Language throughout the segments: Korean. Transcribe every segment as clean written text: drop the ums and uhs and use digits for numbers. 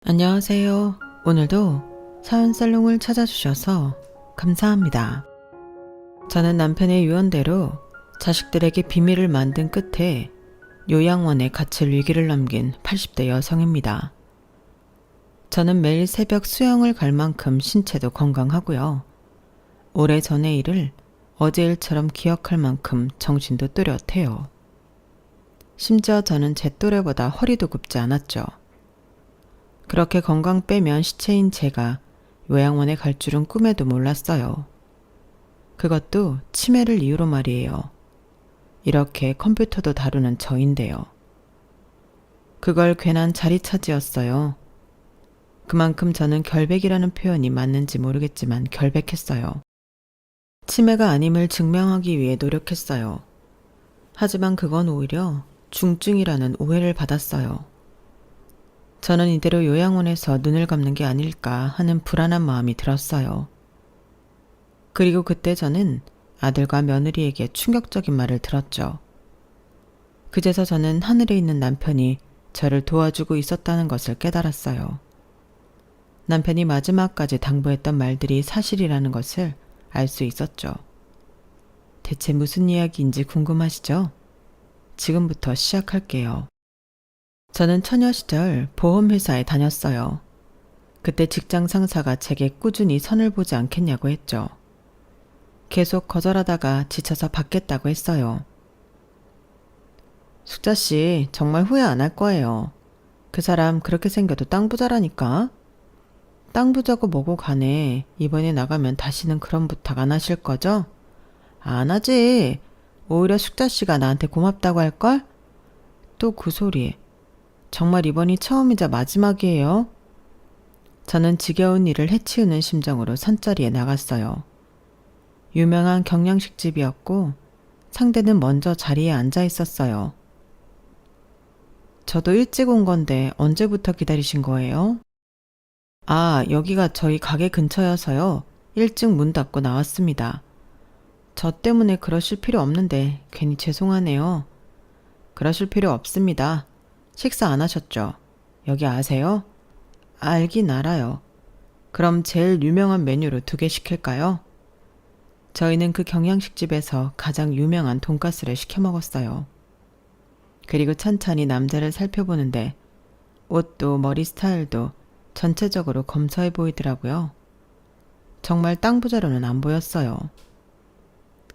안녕하세요. 오늘도 사연살롱을 찾아주셔서 감사합니다. 저는 남편의 유언대로 자식들에게 비밀을 만든 끝에 요양원에 갇힐 위기를 넘긴 80대 여성입니다. 저는 매일 새벽 수영을 갈 만큼 신체도 건강하고요. 오래전의 일을 어제 일처럼 기억할 만큼 정신도 또렷해요. 심지어 저는 제 또래보다 허리도 굽지 않았죠. 그렇게 건강 빼면 시체인 제가 요양원에 갈 줄은 꿈에도 몰랐어요. 그것도 치매를 이유로 말이에요. 이렇게 컴퓨터도 다루는 저인데요. 그걸 괜한 자리 차지였어요. 그만큼 저는 결백이라는 표현이 맞는지 모르겠지만 결백했어요. 치매가 아님을 증명하기 위해 노력했어요. 하지만 그건 오히려 중증이라는 오해를 받았어요. 저는 이대로 요양원에서 눈을 감는 게 아닐까 하는 불안한 마음이 들었어요. 그리고 그때 저는 아들과 며느리에게 충격적인 말을 들었죠. 그제서 저는 하늘에 있는 남편이 저를 도와주고 있었다는 것을 깨달았어요. 남편이 마지막까지 당부했던 말들이 사실이라는 것을 알 수 있었죠. 대체 무슨 이야기인지 궁금하시죠? 지금부터 시작할게요. 저는 처녀 시절 보험회사에 다녔어요. 그때 직장 상사가 제게 꾸준히 선을 보지 않겠냐고 했죠. 계속 거절하다가 지쳐서 받겠다고 했어요. 숙자씨, 정말 후회 안 할 거예요. 그 사람 그렇게 생겨도 땅 부자라니까. 땅 부자고 뭐고 간에 이번에 나가면 다시는 그런 부탁 안 하실 거죠? 안 하지. 오히려 숙자씨가 나한테 고맙다고 할걸? 또 그 소리. 정말 이번이 처음이자 마지막이에요. 저는 지겨운 일을 해치우는 심정으로 선자리에 나갔어요. 유명한 경양식집이었고 상대는 먼저 자리에 앉아 있었어요. 저도 일찍 온 건데 언제부터 기다리신 거예요? 아, 여기가 저희 가게 근처여서요. 일찍 문 닫고 나왔습니다. 저 때문에 그러실 필요 없는데 괜히 죄송하네요. 그러실 필요 없습니다. 식사 안 하셨죠? 여기 아세요? 알긴 알아요. 그럼 제일 유명한 메뉴로 2개 시킬까요? 저희는 그 경양식집에서 가장 유명한 돈가스를 시켜 먹었어요. 그리고 천천히 남자를 살펴보는데 옷도 머리 스타일도 전체적으로 검소해 보이더라고요. 정말 땅 부자로는 안 보였어요.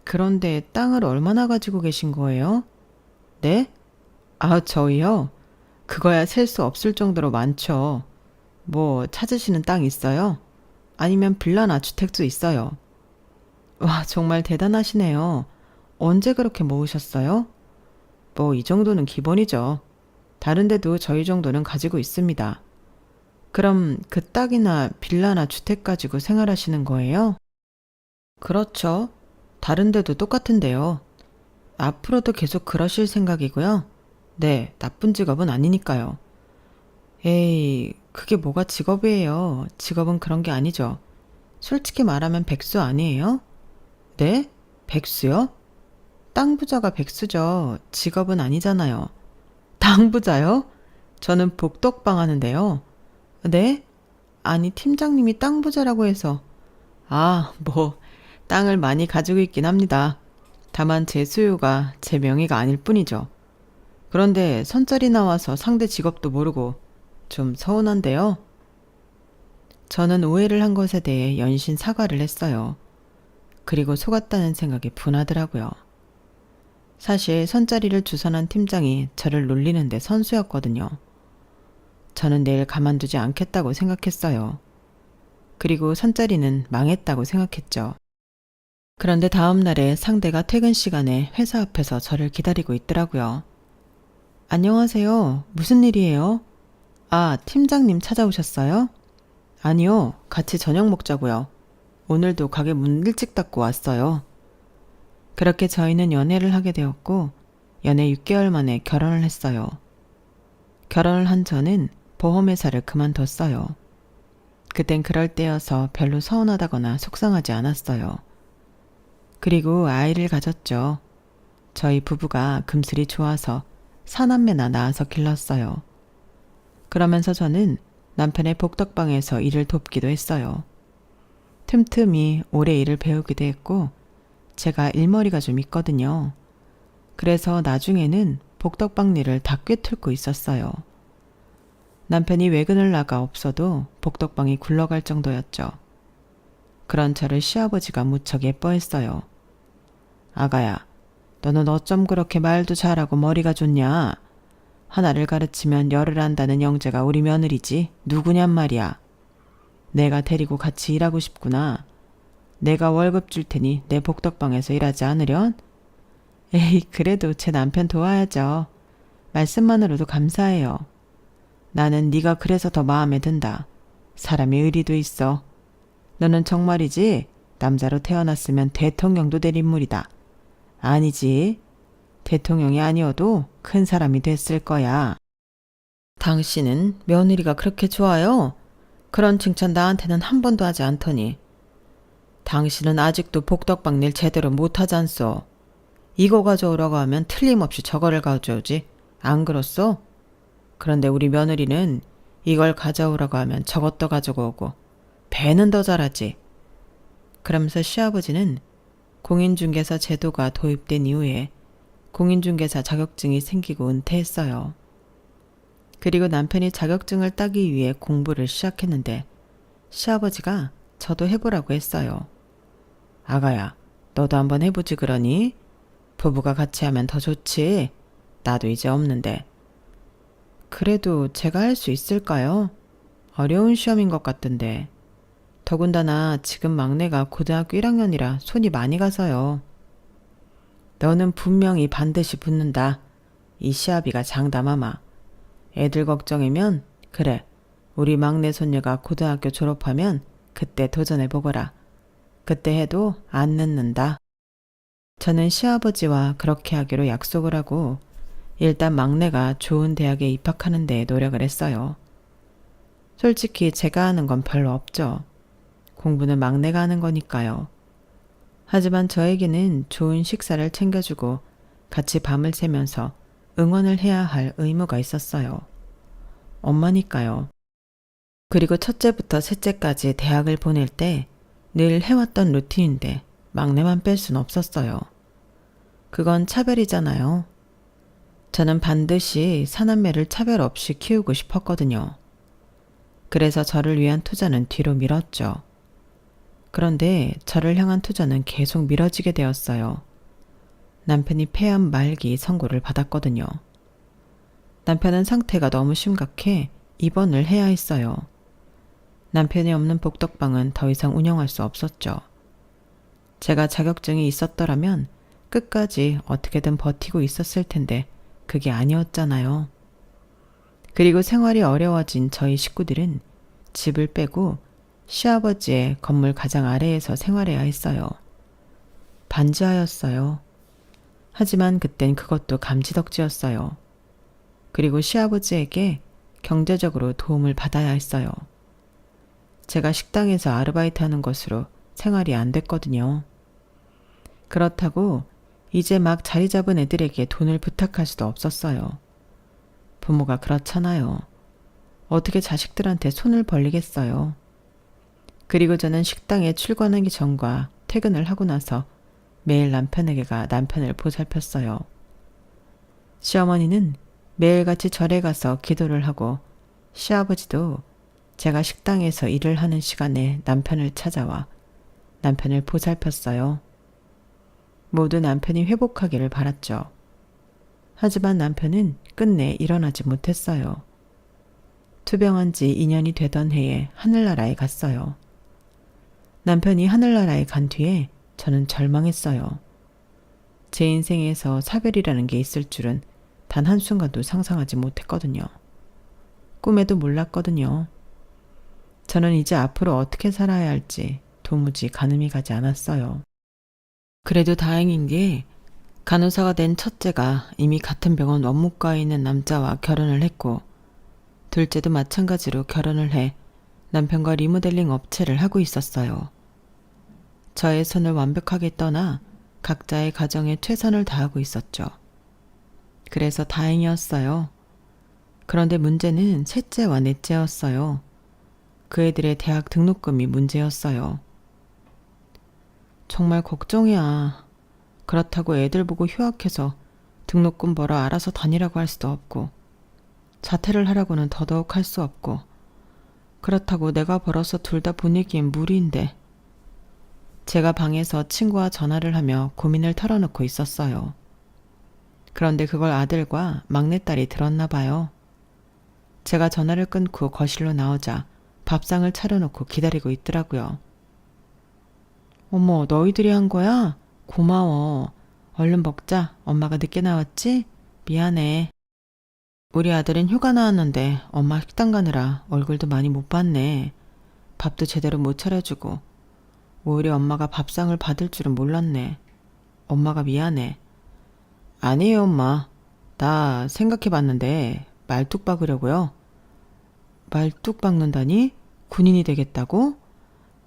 그런데 땅을 얼마나 가지고 계신 거예요? 네? 아, 저희요? 그거야 셀 수 없을 정도로 많죠. 뭐 찾으시는 땅 있어요? 아니면 빌라나 주택도 있어요. 와, 정말 대단하시네요. 언제 그렇게 모으셨어요? 뭐 이 정도는 기본이죠. 다른 데도 저희 정도는 가지고 있습니다. 그럼 그 땅이나 빌라나 주택 가지고 생활하시는 거예요? 그렇죠. 다른 데도 똑같은데요. 앞으로도 계속 그러실 생각이고요. 네, 나쁜 직업은 아니니까요. 에이, 그게 뭐가 직업이에요. 직업은 그런 게 아니죠. 솔직히 말하면 백수 아니에요? 네? 백수요? 땅 부자가 백수죠. 직업은 아니잖아요. 땅 부자요? 저는 복덕방 하는데요. 네? 아니, 팀장님이 땅 부자라고 해서. 아, 뭐, 땅을 많이 가지고 있긴 합니다. 다만 제 수요가 제 명의가 아닐 뿐이죠. 그런데 선짜리 나와서 상대 직업도 모르고 좀 서운한데요. 저는 오해를 한 것에 대해 연신 사과를 했어요. 그리고 속았다는 생각이 분하더라고요. 사실 선짜리를 주선한 팀장이 저를 놀리는데 선수였거든요. 저는 내일 가만두지 않겠다고 생각했어요. 그리고 선짜리는 망했다고 생각했죠. 그런데 다음 날에 상대가 퇴근 시간에 회사 앞에서 저를 기다리고 있더라고요. 안녕하세요. 무슨 일이에요? 아, 팀장님 찾아오셨어요? 아니요. 같이 저녁 먹자고요. 오늘도 가게 문 일찍 닫고 왔어요. 그렇게 저희는 연애를 하게 되었고 연애 6개월 만에 결혼을 했어요. 결혼을 한 저는 보험회사를 그만뒀어요. 그땐 그럴 때여서 별로 서운하다거나 속상하지 않았어요. 그리고 아이를 가졌죠. 저희 부부가 금슬이 좋아서 사남매나 낳아서 길렀어요. 그러면서 저는 남편의 복덕방에서 일을 돕기도 했어요. 틈틈이 오래 일을 배우기도 했고 제가 일머리가 좀 있거든요. 그래서 나중에는 복덕방 일을 다 꿰뚫고 있었어요. 남편이 외근을 나가 없어도 복덕방이 굴러갈 정도였죠. 그런 저를 시아버지가 무척 예뻐했어요. 아가야, 너는 어쩜 그렇게 말도 잘하고 머리가 좋냐? 하나를 가르치면 열을 안다는 영재가 우리 며느리지 누구냔 말이야. 내가 데리고 같이 일하고 싶구나. 내가 월급 줄 테니 내 복덕방에서 일하지 않으련? 에이, 그래도 제 남편 도와야죠. 말씀만으로도 감사해요. 나는 네가 그래서 더 마음에 든다. 사람이 의리도 있어. 너는 정말이지? 남자로 태어났으면 대통령도 될 인물이다. 아니지. 대통령이 아니어도 큰 사람이 됐을 거야. 당신은 며느리가 그렇게 좋아요? 그런 칭찬 나한테는 한 번도 하지 않더니. 당신은 아직도 복덕방 일 제대로 못하잖소. 이거 가져오라고 하면 틀림없이 저거를 가져오지. 안 그렇소? 그런데 우리 며느리는 이걸 가져오라고 하면 저것도 가지고 오고 배는 더 잘하지. 그러면서 시아버지는 공인중개사 제도가 도입된 이후에 공인중개사 자격증이 생기고 은퇴했어요. 그리고 남편이 자격증을 따기 위해 공부를 시작했는데 시아버지가 저도 해보라고 했어요. 아가야, 너도 한번 해보지 그러니? 부부가 같이 하면 더 좋지. 나도 이제 없는데. 그래도 제가 할 수 있을까요? 어려운 시험인 것 같던데. 더군다나 지금 막내가 고등학교 1학년이라 손이 많이 가서요. 너는 분명히 반드시 붙는다. 이 시아비가 장담하마. 애들 걱정이면 그래. 우리 막내 손녀가 고등학교 졸업하면 그때 도전해보거라. 그때 해도 안 늦는다. 저는 시아버지와 그렇게 하기로 약속을 하고 일단 막내가 좋은 대학에 입학하는 데 노력을 했어요. 솔직히 제가 하는 건 별로 없죠. 공부는 막내가 하는 거니까요. 하지만 저에게는 좋은 식사를 챙겨주고 같이 밤을 새면서 응원을 해야 할 의무가 있었어요. 엄마니까요. 그리고 첫째부터 셋째까지 대학을 보낼 때 늘 해왔던 루틴인데 막내만 뺄 순 없었어요. 그건 차별이잖아요. 저는 반드시 사남매를 차별 없이 키우고 싶었거든요. 그래서 저를 위한 투자는 뒤로 미뤘죠. 그런데 저를 향한 투자는 계속 미뤄지게 되었어요. 남편이 폐암 말기 선고를 받았거든요. 남편은 상태가 너무 심각해 입원을 해야 했어요. 남편이 없는 복덕방은 더 이상 운영할 수 없었죠. 제가 자격증이 있었더라면 끝까지 어떻게든 버티고 있었을 텐데 그게 아니었잖아요. 그리고 생활이 어려워진 저희 식구들은 집을 빼고 시아버지의 건물 가장 아래에서 생활해야 했어요. 반지하였어요. 하지만 그땐 그것도 감지덕지였어요. 그리고 시아버지에게 경제적으로 도움을 받아야 했어요. 제가 식당에서 아르바이트 하는 것으로 생활이 안 됐거든요. 그렇다고 이제 막 자리 잡은 애들에게 돈을 부탁할 수도 없었어요. 부모가 그렇잖아요. 어떻게 자식들한테 손을 벌리겠어요. 그리고 저는 식당에 출근하기 전과 퇴근을 하고 나서 매일 남편에게 가 남편을 보살폈어요. 시어머니는 매일같이 절에 가서 기도를 하고 시아버지도 제가 식당에서 일을 하는 시간에 남편을 찾아와 남편을 보살폈어요. 모두 남편이 회복하기를 바랐죠. 하지만 남편은 끝내 일어나지 못했어요. 투병한 지 2년이 되던 해에 하늘나라에 갔어요. 남편이 하늘나라에 간 뒤에 저는 절망했어요. 제 인생에서 사별이라는 게 있을 줄은 단 한순간도 상상하지 못했거든요. 꿈에도 몰랐거든요. 저는 이제 앞으로 어떻게 살아야 할지 도무지 가늠이 가지 않았어요. 그래도 다행인 게 간호사가 된 첫째가 이미 같은 병원 원무과에 있는 남자와 결혼을 했고 둘째도 마찬가지로 결혼을 해 남편과 리모델링 업체를 하고 있었어요. 저의 손을 완벽하게 떠나 각자의 가정에 최선을 다하고 있었죠. 그래서 다행이었어요. 그런데 문제는 셋째와 넷째였어요. 그 애들의 대학 등록금이 문제였어요. 정말 걱정이야. 그렇다고 애들 보고 휴학해서 등록금 벌어 알아서 다니라고 할 수도 없고, 자퇴를 하라고는 더더욱 할 수 없고, 그렇다고 내가 벌어서 둘 다 보내기엔 무리인데. 제가 방에서 친구와 전화를 하며 고민을 털어놓고 있었어요. 그런데 그걸 아들과 막내딸이 들었나 봐요. 제가 전화를 끊고 거실로 나오자 밥상을 차려놓고 기다리고 있더라고요. 어머, 너희들이 한 거야? 고마워. 얼른 먹자. 엄마가 늦게 나왔지? 미안해. 우리 아들은 휴가 나왔는데 엄마 식당 가느라 얼굴도 많이 못 봤네. 밥도 제대로 못 차려주고. 오히려 엄마가 밥상을 받을 줄은 몰랐네. 엄마가 미안해. 아니에요, 엄마. 나 생각해봤는데 말뚝 박으려고요. 말뚝 박는다니? 군인이 되겠다고?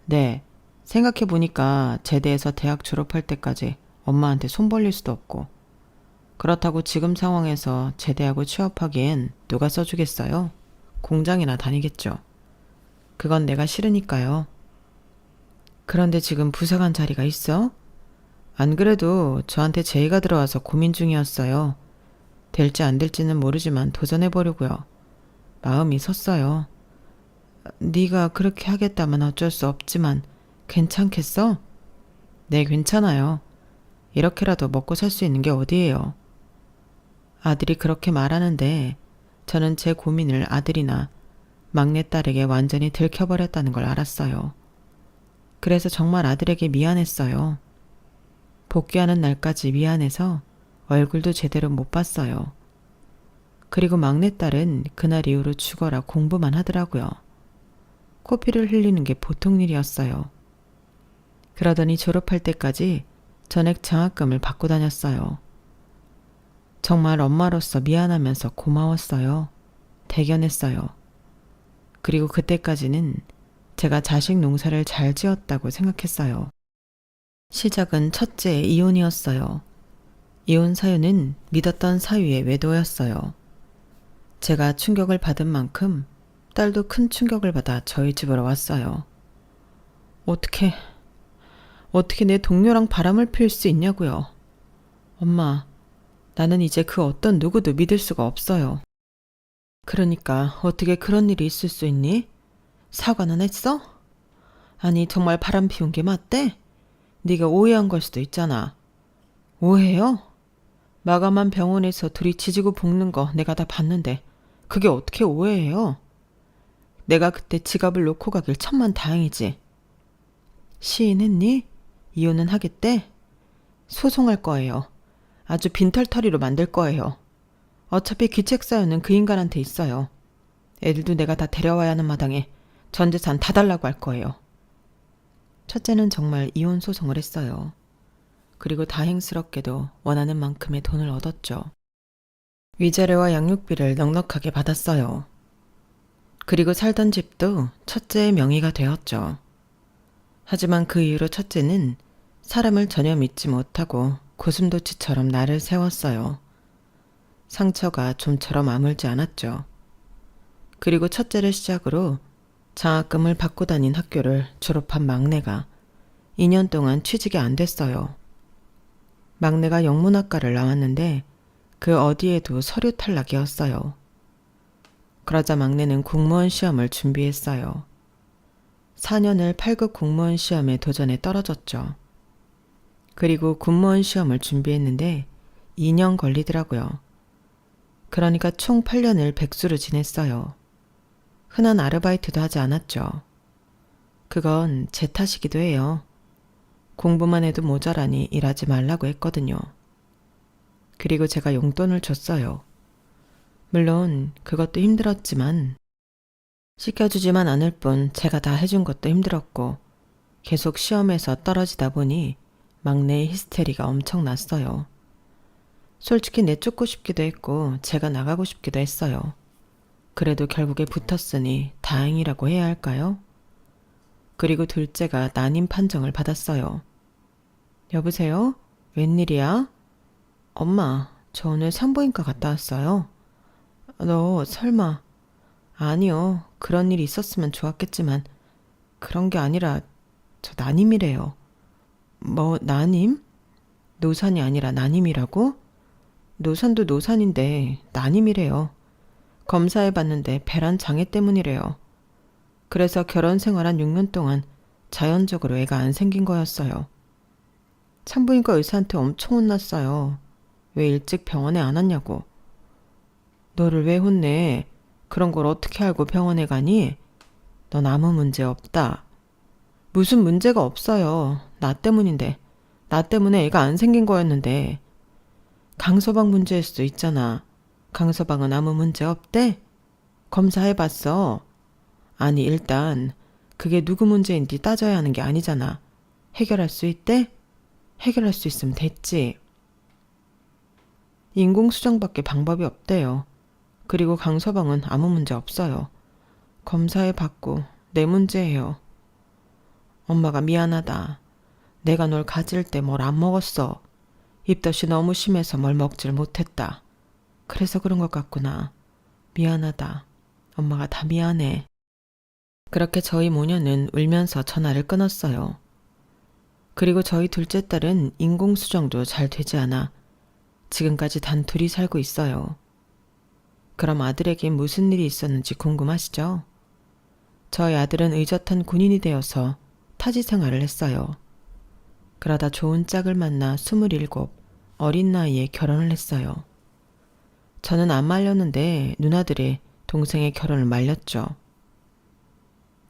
네. 생각해보니까 제대해서 대학 졸업할 때까지 엄마한테 손 벌릴 수도 없고, 그렇다고 지금 상황에서 제대하고 취업하기엔 누가 써주겠어요? 공장이나 다니겠죠. 그건 내가 싫으니까요. 그런데 지금 부사관 자리가 있어? 안 그래도 저한테 제의가 들어와서 고민 중이었어요. 될지 안 될지는 모르지만 도전해보려고요. 마음이 섰어요. 네가 그렇게 하겠다면 어쩔 수 없지만 괜찮겠어? 네, 괜찮아요. 이렇게라도 먹고 살 수 있는 게 어디예요. 아들이 그렇게 말하는데 저는 제 고민을 아들이나 막내딸에게 완전히 들켜버렸다는 걸 알았어요. 그래서 정말 아들에게 미안했어요. 복귀하는 날까지 미안해서 얼굴도 제대로 못 봤어요. 그리고 막내딸은 그날 이후로 죽어라 공부만 하더라고요. 코피를 흘리는 게 보통 일이었어요. 그러더니 졸업할 때까지 전액 장학금을 받고 다녔어요. 정말 엄마로서 미안하면서 고마웠어요. 대견했어요. 그리고 그때까지는 제가 자식 농사를 잘 지었다고 생각했어요. 시작은 첫째의 이혼이었어요. 이혼 사유는 믿었던 사위의 외도였어요. 제가 충격을 받은 만큼 딸도 큰 충격을 받아 저희 집으로 왔어요. 어떻게 내 동료랑 바람을 피울 수 있냐고요. 엄마, 나는 이제 그 어떤 누구도 믿을 수가 없어요. 그러니까 어떻게 그런 일이 있을 수 있니? 사과는 했어? 아니, 정말 바람 피운 게 맞대? 네가 오해한 걸 수도 있잖아. 오해요? 마감한 병원에서 둘이 지지고 볶는 거 내가 다 봤는데 그게 어떻게 오해예요? 내가 그때 지갑을 놓고 가길 천만 다행이지. 시인했니? 이혼은 하겠대? 소송할 거예요. 아주 빈털터리로 만들 거예요. 어차피 귀책 사유는 그 인간한테 있어요. 애들도 내가 다 데려와야 하는 마당에 전 재산 다 달라고 할 거예요. 첫째는 정말 이혼 소송을 했어요. 그리고 다행스럽게도 원하는 만큼의 돈을 얻었죠. 위자료와 양육비를 넉넉하게 받았어요. 그리고 살던 집도 첫째의 명의가 되었죠. 하지만 그 이후로 첫째는 사람을 전혀 믿지 못하고 고슴도치처럼 나를 세웠어요. 상처가 좀처럼 아물지 않았죠. 그리고 첫째를 시작으로 장학금을 받고 다닌 학교를 졸업한 막내가 2년 동안 취직이 안 됐어요. 막내가 영문학과를 나왔는데 그 어디에도 서류 탈락이었어요. 그러자 막내는 공무원 시험을 준비했어요. 4년을 8급 공무원 시험에 도전해 떨어졌죠. 그리고 군무원 시험을 준비했는데 2년 걸리더라고요. 그러니까 총 8년을 백수로 지냈어요. 흔한 아르바이트도 하지 않았죠. 그건 제 탓이기도 해요. 공부만 해도 모자라니 일하지 말라고 했거든요. 그리고 제가 용돈을 줬어요. 물론 그것도 힘들었지만 시켜주지만 않을 뿐 제가 다 해준 것도 힘들었고 계속 시험에서 떨어지다 보니 막내의 히스테리가 엄청났어요. 솔직히 내쫓고 싶기도 했고 제가 나가고 싶기도 했어요. 그래도 결국에 붙었으니 다행이라고 해야 할까요? 그리고 둘째가 난임 판정을 받았어요. 여보세요? 웬일이야? 엄마, 저 오늘 산부인과 갔다 왔어요. 너 설마... 아니요. 그런 일이 있었으면 좋았겠지만 그런 게 아니라 저 난임이래요. 뭐 난임? 노산이 아니라 난임이라고? 노산도 노산인데 난임이래요. 검사해봤는데 배란 장애 때문이래요. 그래서 결혼 생활한 6년 동안 자연적으로 애가 안 생긴 거였어요. 산부인과 의사한테 엄청 혼났어요. 왜 일찍 병원에 안 왔냐고. 너를 왜 혼내? 그런 걸 어떻게 알고 병원에 가니? 넌 아무 문제 없다. 무슨 문제가 없어요. 나 때문인데. 나 때문에 애가 안 생긴 거였는데. 강서방 문제일 수도 있잖아. 강서방은 아무 문제 없대? 검사해봤어. 아니 일단 그게 누구 문제인지 따져야 하는 게 아니잖아. 해결할 수 있대? 해결할 수 있으면 됐지. 인공수정밖에 방법이 없대요. 그리고 강서방은 아무 문제 없어요. 검사해봤고 내 문제예요. 엄마가 미안하다. 내가 널 가질 때 뭘 안 먹었어. 입덧이 너무 심해서 뭘 먹질 못했다. 그래서 그런 것 같구나. 미안하다. 엄마가 다 미안해. 그렇게 저희 모녀는 울면서 전화를 끊었어요. 그리고 저희 둘째 딸은 인공수정도 잘 되지 않아 지금까지 단 둘이 살고 있어요. 그럼 아들에게 무슨 일이 있었는지 궁금하시죠? 저희 아들은 의젓한 군인이 되어서 타지 생활을 했어요. 그러다 좋은 짝을 만나 27, 어린 나이에 결혼을 했어요. 저는 안 말렸는데 누나들이 동생의 결혼을 말렸죠.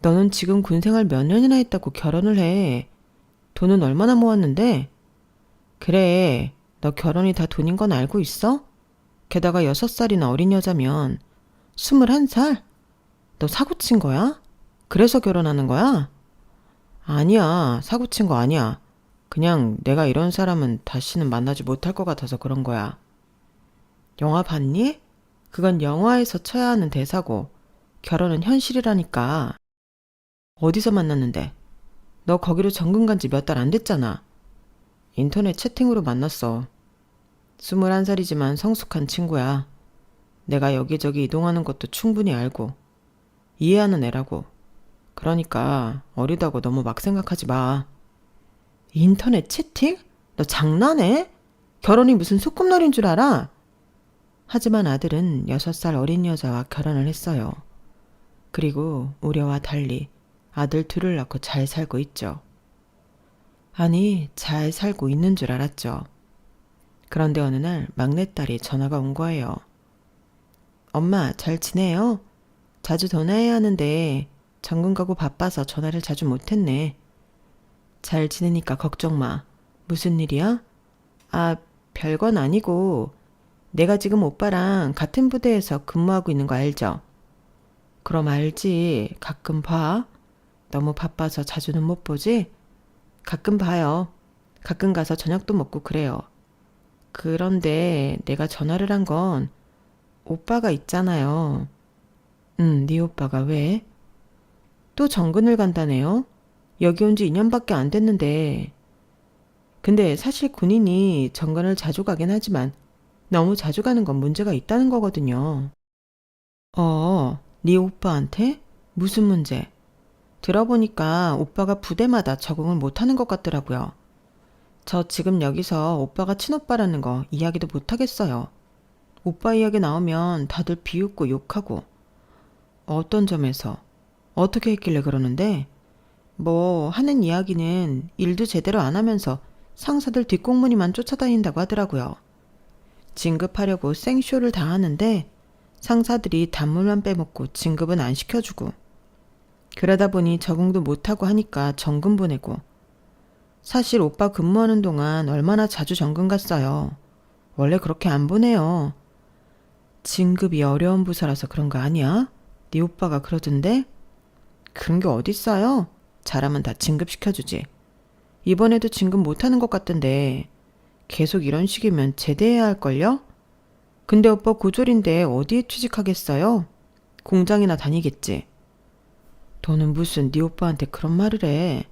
너는 지금 군생활 몇 년이나 했다고 결혼을 해. 돈은 얼마나 모았는데? 그래, 너 결혼이 다 돈인 건 알고 있어? 게다가 6살이나 어린 여자면 21살? 너 사고 친 거야? 그래서 결혼하는 거야? 아니야, 사고 친 거 아니야. 그냥 내가 이런 사람은 다시는 만나지 못할 것 같아서 그런 거야. 영화 봤니? 그건 영화에서 쳐야 하는 대사고 결혼은 현실이라니까. 어디서 만났는데? 너 거기로 정근 간 지 몇 달 안 됐잖아. 인터넷 채팅으로 만났어. 21살이지만 성숙한 친구야. 내가 여기저기 이동하는 것도 충분히 알고 이해하는 애라고. 그러니까 어리다고 너무 막 생각하지 마. 인터넷 채팅? 너 장난해? 결혼이 무슨 소꿉놀이인 줄 알아? 하지만 아들은 6살 어린 여자와 결혼을 했어요. 그리고 우려와 달리 아들 둘을 낳고 잘 살고 있죠. 아니, 잘 살고 있는 줄 알았죠. 그런데 어느 날 막내딸이 전화가 온 거예요. 엄마, 잘 지내요? 자주 전화해야 하는데 전군 가고 바빠서 전화를 자주 못했네. 잘 지내니까 걱정 마. 무슨 일이야? 아, 별건 아니고 내가 지금 오빠랑 같은 부대에서 근무하고 있는 거 알죠? 그럼 알지. 가끔 봐. 너무 바빠서 자주는 못 보지? 가끔 봐요. 가끔 가서 저녁도 먹고 그래요. 그런데 내가 전화를 한 건 오빠가 있잖아요. 네 오빠가 왜? 또 정근을 간다네요? 여기 온 지 2년밖에 안 됐는데. 근데 사실 군인이 정근을 자주 가긴 하지만 너무 자주 가는 건 문제가 있다는 거거든요. 네 오빠한테? 무슨 문제? 들어보니까 오빠가 부대마다 적응을 못하는 것 같더라고요. 저 지금 여기서 오빠가 친오빠라는 거 이야기도 못하겠어요. 오빠 이야기 나오면 다들 비웃고 욕하고. 어떤 점에서? 어떻게 했길래 그러는데? 뭐 하는 이야기는 일도 제대로 안 하면서 상사들 뒷공무니만 쫓아다닌다고 하더라고요. 진급하려고 생쇼를 다 하는데 상사들이 단물만 빼먹고 진급은 안 시켜주고. 그러다 보니 적응도 못하고 하니까 정근 보내고. 사실 오빠 근무하는 동안 얼마나 자주 정근 갔어요. 원래 그렇게 안 보내요. 진급이 어려운 부서라서 그런 거 아니야? 네 오빠가 그러던데? 그런 게 어딨어요? 잘하면 다 진급시켜주지. 이번에도 진급 못하는 것 같던데 계속 이런 식이면 제대해야 할걸요? 근데 오빠 고졸인데 어디에 취직하겠어요? 공장이나 다니겠지. 너는 무슨 네 오빠한테 그런 말을 해.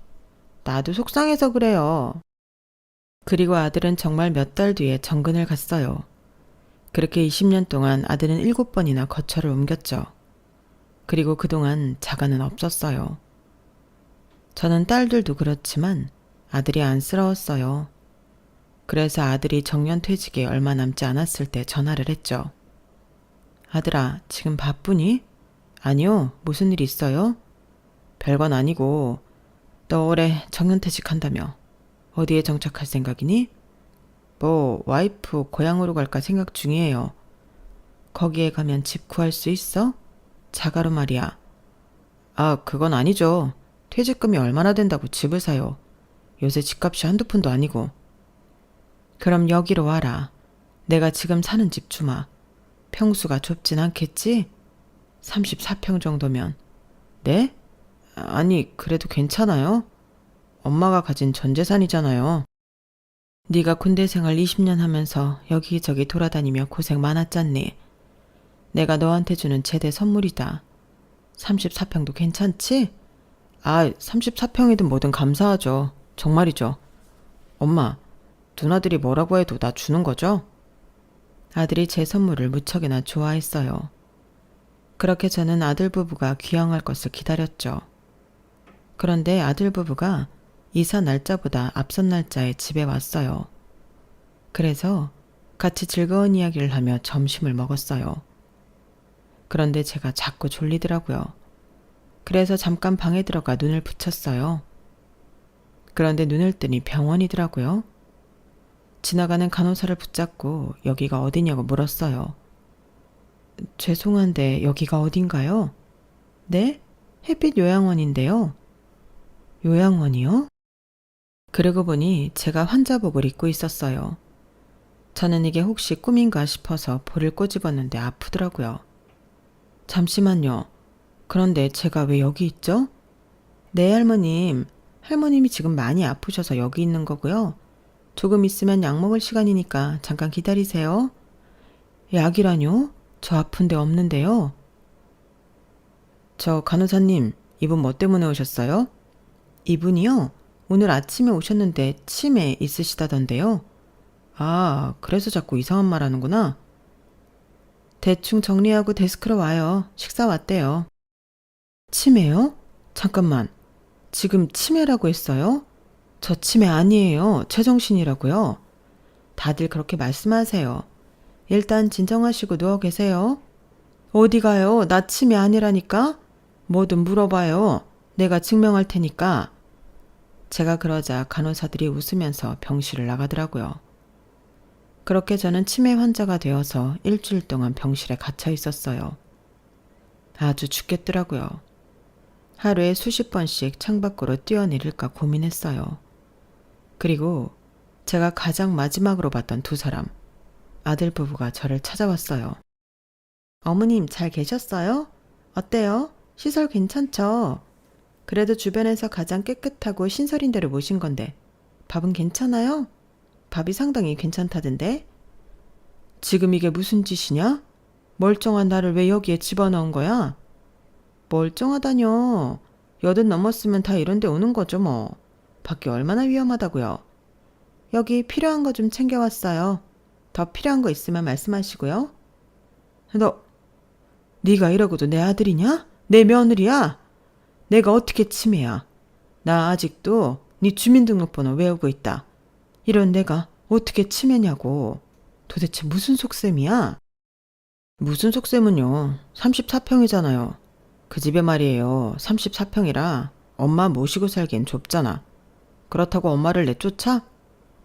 나도 속상해서 그래요. 그리고 아들은 정말 몇 달 뒤에 정근을 갔어요. 그렇게 20년 동안 아들은 7번이나 거처를 옮겼죠. 그리고 그동안 자가는 없었어요. 저는 딸들도 그렇지만 아들이 안쓰러웠어요. 그래서 아들이 정년퇴직에 얼마 남지 않았을 때 전화를 했죠. 아들아, 지금 바쁘니? 아니요, 무슨 일 있어요? 별건 아니고, 너 올해 정년퇴직한다며. 어디에 정착할 생각이니? 뭐, 와이프 고향으로 갈까 생각 중이에요. 거기에 가면 집 구할 수 있어? 자가로 말이야. 아, 그건 아니죠. 퇴직금이 얼마나 된다고 집을 사요. 요새 집값이 한두 푼도 아니고. 그럼 여기로 와라. 내가 지금 사는 집 주마. 평수가 좁진 않겠지? 34평 정도면. 네? 아니, 그래도 괜찮아요. 엄마가 가진 전 재산이잖아요. 네가 군대 생활 20년 하면서 여기저기 돌아다니며 고생 많았잖니. 내가 너한테 주는 제대 선물이다. 34평도 괜찮지? 아, 34평이든 뭐든 감사하죠. 정말이죠. 엄마, 누나들이 뭐라고 해도 나 주는 거죠? 아들이 제 선물을 무척이나 좋아했어요. 그렇게 저는 아들 부부가 귀향할 것을 기다렸죠. 그런데 아들 부부가 이사 날짜보다 앞선 날짜에 집에 왔어요. 그래서 같이 즐거운 이야기를 하며 점심을 먹었어요. 그런데 제가 자꾸 졸리더라고요. 그래서 잠깐 방에 들어가 눈을 붙였어요. 그런데 눈을 뜨니 병원이더라고요. 지나가는 간호사를 붙잡고 여기가 어디냐고 물었어요. 죄송한데 여기가 어딘가요? 네? 햇빛 요양원인데요. 요양원이요? 그러고 보니 제가 환자복을 입고 있었어요. 저는 이게 혹시 꿈인가 싶어서 볼을 꼬집었는데 아프더라고요. 잠시만요. 그런데 제가 왜 여기 있죠? 네, 할머님. 할머님이 지금 많이 아프셔서 여기 있는 거고요. 조금 있으면 약 먹을 시간이니까 잠깐 기다리세요. 약이라뇨? 저 아픈데 없는데요. 저 간호사님, 이분 뭐 때문에 오셨어요? 이분이요? 오늘 아침에 오셨는데 치매 있으시다던데요. 아, 그래서 자꾸 이상한 말 하는구나. 대충 정리하고 데스크로 와요. 식사 왔대요. 치매요? 잠깐만. 지금 치매라고 했어요? 저 치매 아니에요. 제정신이라고요. 다들 그렇게 말씀하세요. 일단 진정하시고 누워 계세요. 어디 가요? 나 치매 아니라니까? 뭐든 물어봐요. 내가 증명할 테니까. 제가 그러자 간호사들이 웃으면서 병실을 나가더라고요. 그렇게 저는 치매 환자가 되어서 일주일 동안 병실에 갇혀 있었어요. 아주 죽겠더라고요. 하루에 수십 번씩 창밖으로 뛰어내릴까 고민했어요. 그리고 제가 가장 마지막으로 봤던 두 사람, 아들 부부가 저를 찾아왔어요. 어머님 잘 계셨어요? 어때요? 시설 괜찮죠? 그래도 주변에서 가장 깨끗하고 신설인 데를 모신 건데 밥은 괜찮아요? 밥이 상당히 괜찮다던데? 지금 이게 무슨 짓이냐? 멀쩡한 나를 왜 여기에 집어넣은 거야? 멀쩡하다뇨. 80 넘었으면 다 이런 데 오는 거죠 뭐. 밖이 얼마나 위험하다고요. 여기 필요한 거 좀 챙겨왔어요. 더 필요한 거 있으면 말씀하시고요. 네가 이러고도 내 아들이냐? 내 며느리야? 내가 어떻게 치매야? 나 아직도 네 주민등록번호 외우고 있다. 이런 내가 어떻게 치매냐고. 도대체 무슨 속셈이야? 무슨 속셈은요. 34평이잖아요. 그 집에 말이에요. 34평이라 엄마 모시고 살기엔 좁잖아. 그렇다고 엄마를 내쫓아?